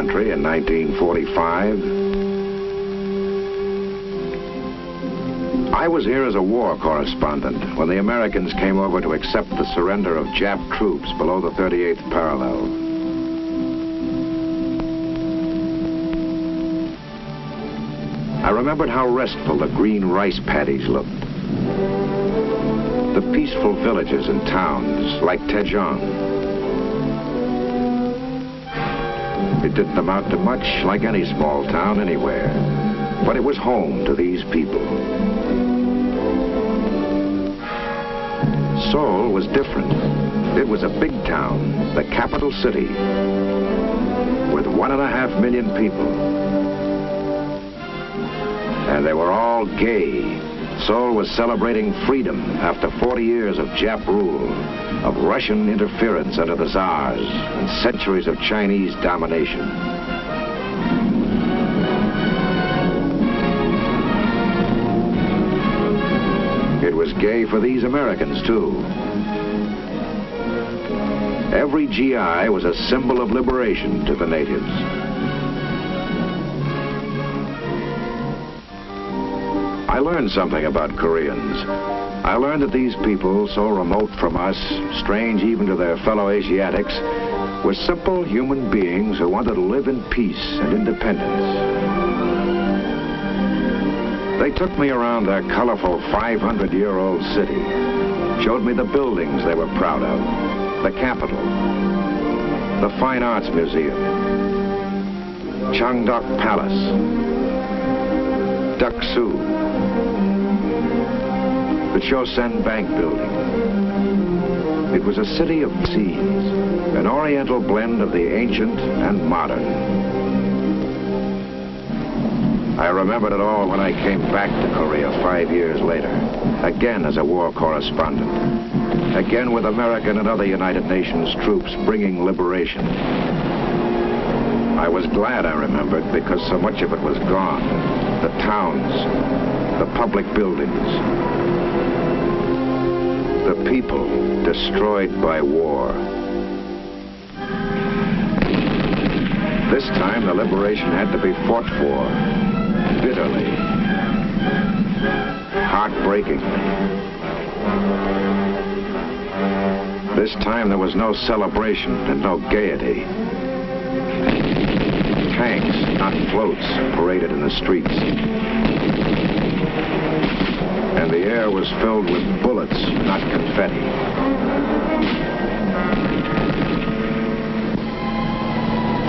country in 1945. I was here as a war correspondent when the Americans came over to accept the surrender of Jap troops below the 38th parallel. I remembered how restful the green rice paddies looked. The peaceful villages and towns like Tejon. It didn't amount to much, like any small town anywhere, but it was home to these people. Seoul was different. It was a big town, the capital city, with 1.5 million people. And they were all gay. Seoul was celebrating freedom after 40 years of Jap rule, of Russian interference under the Tsars, and centuries of Chinese domination. It was gay for these Americans, too. Every GI was a symbol of liberation to the natives. I learned something about Koreans. I learned that these people, so remote from us, strange even to their fellow Asiatics, were simple human beings who wanted to live in peace and independence. They took me around their colorful 500-year-old city, showed me the buildings they were proud of, the Capitol, the Fine Arts Museum, Changdeok Palace, Deok-su, the Chosen Bank building. It was a city of scenes, an oriental blend of the ancient and modern. I remembered it all when I came back to Korea 5 years later, again as a war correspondent, again with American and other United Nations troops bringing liberation. I was glad I remembered because so much of it was gone. The towns, the public buildings, the people destroyed by war. This time the liberation had to be fought for, bitterly, heartbreaking. This time there was no celebration and no gaiety. Tanks, not floats, paraded in the streets. And the air was filled with bullets, not confetti.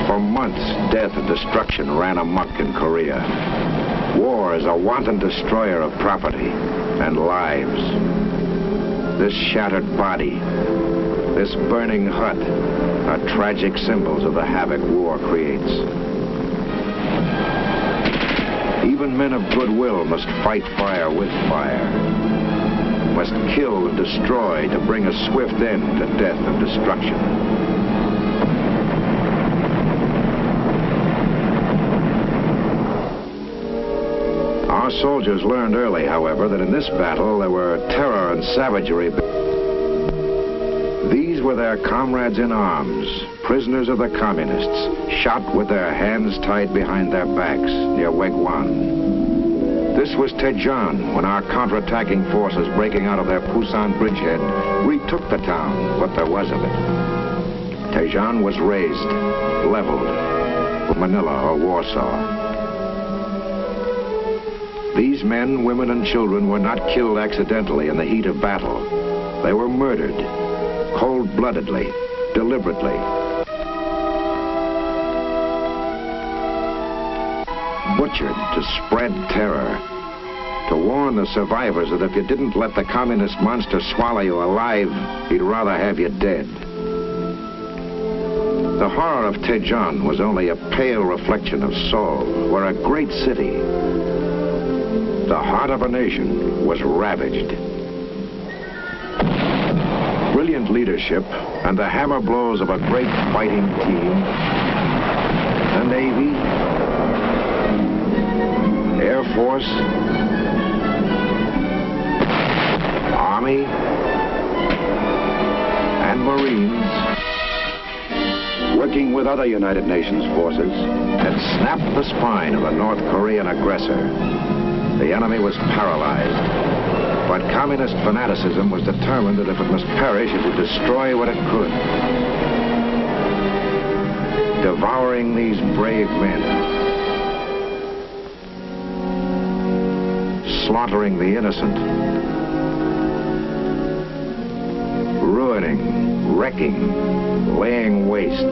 For months, death and destruction ran amok in Korea. War is a wanton destroyer of property and lives. This shattered body, this burning hut, are tragic symbols of the havoc war creates. Even men of goodwill must fight fire with fire, must kill and destroy to bring a swift end to death and destruction. Our soldiers learned early, however, that in this battle there were terror and savagery. These were their comrades in arms, prisoners of the communists, shot with their hands tied behind their backs near Wegwan. This was Tejon, when our counterattacking forces breaking out of their Pusan bridgehead retook the town, what there was of it. Tejon was razed, leveled, for Manila or Warsaw. These men, women, and children were not killed accidentally in the heat of battle. They were murdered, cold-bloodedly, deliberately. Butchered to spread terror, to warn the survivors that if you didn't let the communist monster swallow you alive, he'd rather have you dead. The horror of Tejon was only a pale reflection of Seoul, where a great city, the heart of a nation, was ravaged. Brilliant leadership and the hammer blows of a great fighting team, the Navy, Air Force, Army, and Marines, working with with other United Nations forces, had snapped the spine of the North Korean aggressor. The enemy was paralyzed. But communist fanaticism was determined that if it must perish, it would destroy what it could. Devouring these brave men. Slaughtering the innocent. Ruining, wrecking, laying waste.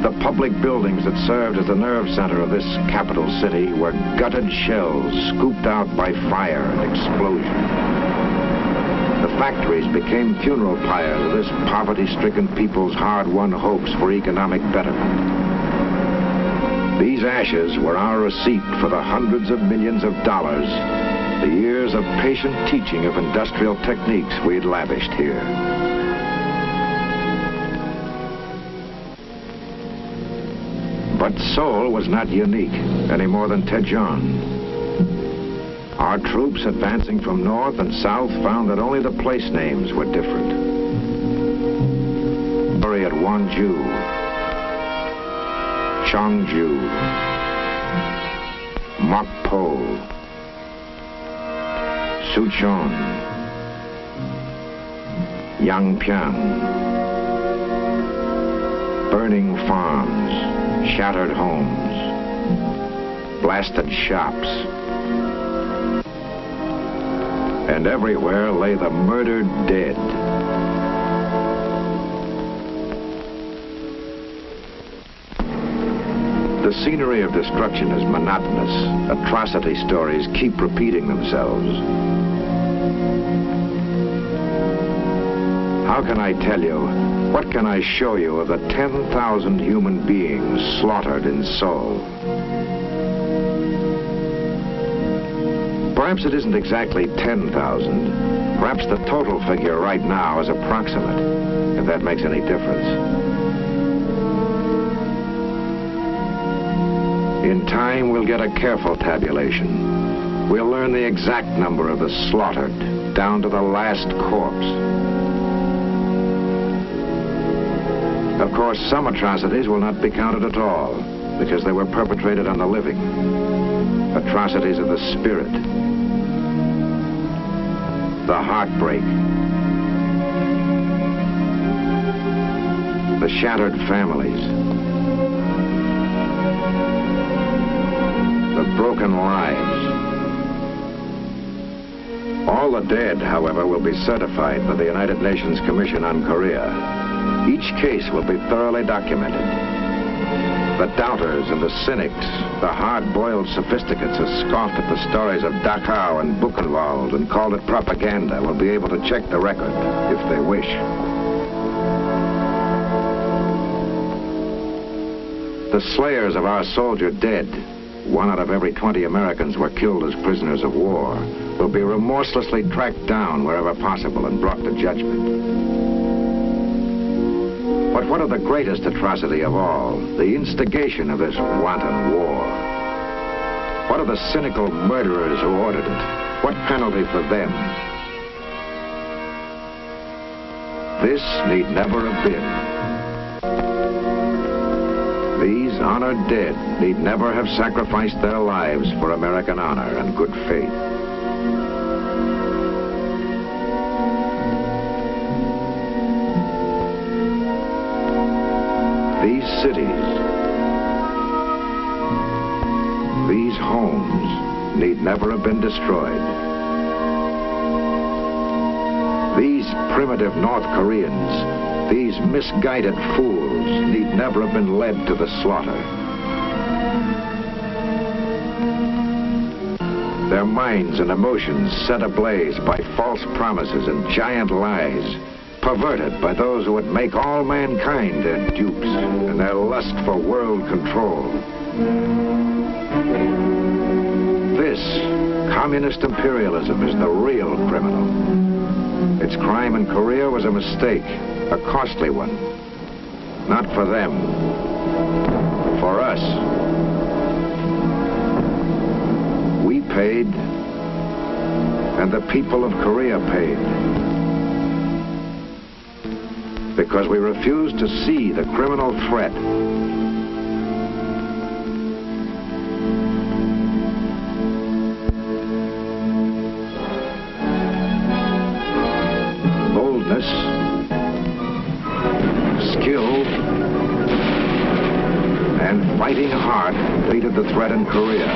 The public buildings that served as the nerve center of this capital city were gutted shells scooped out by fire and explosion. The factories became funeral pyres of this poverty-stricken people's hard-won hopes for economic betterment. These ashes were our receipt for the hundreds of millions of dollars, the years of patient teaching of industrial techniques we had lavished here. But Seoul was not unique, any more than Daejeon. Our troops advancing from north and south found that only the place names were different. Bury at Wonju, Cheongju, Mokpo, Sucheon, Yangpyeong, burning farms, shattered homes, blasted shops, and everywhere lay the murdered dead. The scenery of destruction is monotonous. Atrocity stories keep repeating themselves. How can I tell you? What can I show you of the 10,000 human beings slaughtered in Seoul? Perhaps it isn't exactly 10,000. Perhaps the total figure right now is approximate, if that makes any difference. In time, we'll get a careful tabulation. We'll learn the exact number of the slaughtered, down to the last corpse. Of course, some atrocities will not be counted at all, because they were perpetrated on the living. Atrocities of the spirit. The heartbreak. The shattered families. The broken lives. All the dead, however, will be certified by the United Nations Commission on Korea. Each case will be thoroughly documented. The doubters and the cynics, the hard-boiled sophisticates who scoffed at the stories of Dachau and Buchenwald and called it propaganda will be able to check the record if they wish. The slayers of our soldier dead, 1 out of every 20 Americans were killed as prisoners of war, will be remorselessly tracked down wherever possible and brought to judgment. But what of the greatest atrocity of all, the instigation of this wanton war? What of the cynical murderers who ordered it? What penalty for them? This need never have been. These honored dead need never have sacrificed their lives for American honor and good faith. These cities, these homes need never have been destroyed. These primitive North Koreans, these misguided fools need never have been led to the slaughter. Their minds and emotions set ablaze by false promises and giant lies, perverted by those who would make all mankind their dupes in their lust for world control. This communist imperialism is the real criminal. Its crime in Korea was a mistake, a costly one. Not for them, for us. We paid, and the people of Korea paid. because we refuse to see the criminal threat. Boldness, skill, and fighting heart defeated the threat in Korea.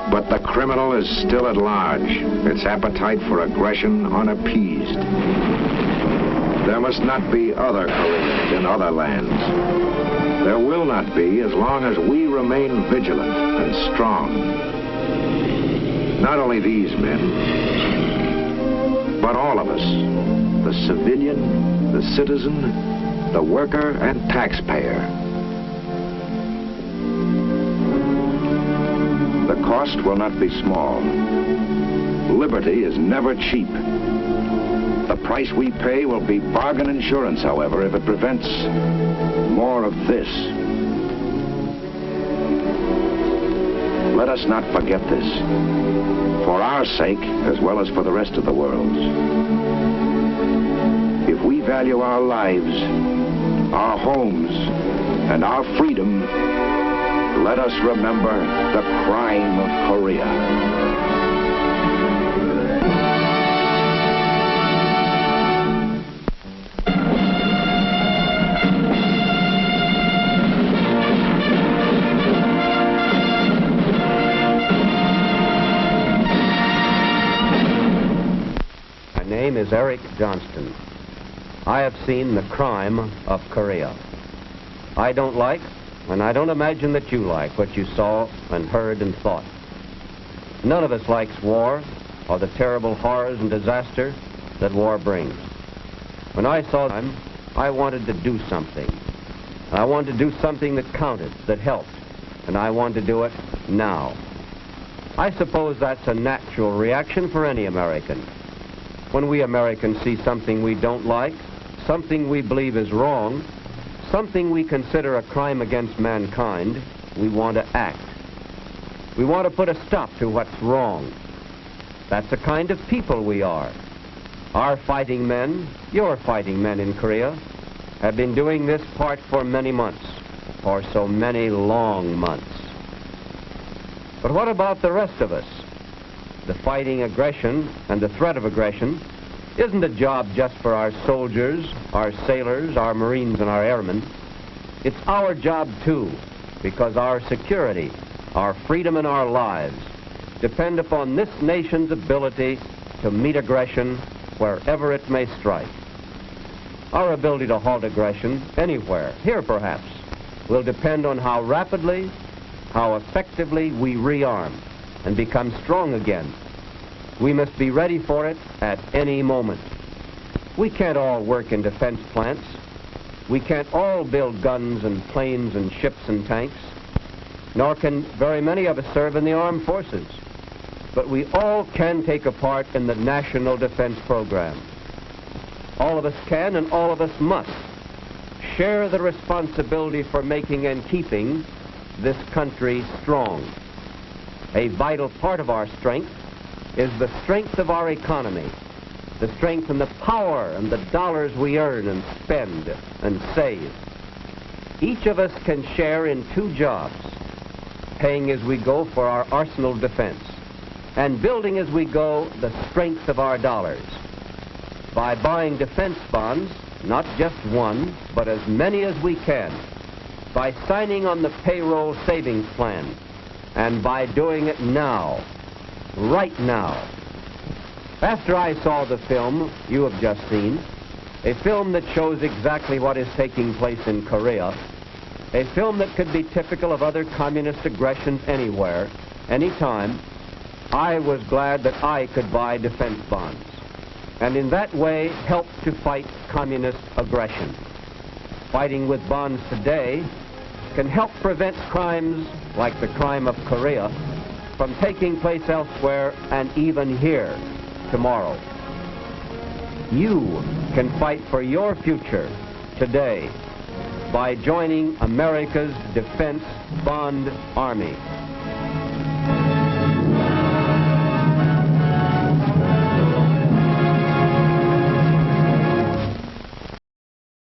But the criminal is still at large, its appetite for aggression unappeased. There must not be other Koreans in other lands. There will not be as long as we remain vigilant and strong. Not only these men, but all of us, the civilian, the citizen, the worker, and taxpayer. The cost will not be small. Liberty is never cheap. The price we pay will be bargain insurance, however, if it prevents more of this. Let us not forget this, for our sake as well as for the rest of the world's. If we value our lives, our homes, and our freedom, let us remember the crime of Korea. My name is Eric Johnston. I have seen the crime of Korea. I don't like, and I don't imagine that you like, what you saw and heard and thought. None of us likes war or the terrible horrors and disaster that war brings. When I saw them, I wanted to do something. I wanted to do something that counted, that helped, and I wanted to do it now. I suppose that's a natural reaction for any American. When we Americans see something we don't like, something we believe is wrong, something we consider a crime against mankind, we want to act. We want to put a stop to what's wrong. That's the kind of people we are. Our fighting men, your fighting men in Korea, have been doing this part for many months, for so many long months. But what about the rest of us? The fighting aggression and the threat of aggression isn't a job just for our soldiers, our sailors, our Marines, and our airmen. It's our job, too, because our security, our freedom, and our lives depend upon this nation's ability to meet aggression wherever it may strike. Our ability to halt aggression anywhere, here perhaps, will depend on how rapidly, how effectively we rearm and become strong again. We must be ready for it at any moment. We can't all work in defense plants. We can't all build guns and planes and ships and tanks, nor can very many of us serve in the armed forces. But we all can take a part in the national defense program. All of us can and all of us must share the responsibility for making and keeping this country strong. A vital part of our strength is the strength of our economy, the strength and the power and the dollars we earn and spend and save. Each of us can share in two jobs, paying as we go for our arsenal of defense and building as we go the strength of our dollars. By buying defense bonds, not just one, but as many as we can, by signing on the payroll savings plan, and by doing it now, right now. After I saw the film you have just seen, a film that shows exactly what is taking place in Korea, a film that could be typical of other communist aggressions anywhere, anytime, I was glad that I could buy defense bonds, and in that way help to fight communist aggression. Fighting with bonds today can help prevent crimes like the crime of Korea from taking place elsewhere and even here tomorrow. You can fight for your future today by joining America's Defense Bond Army.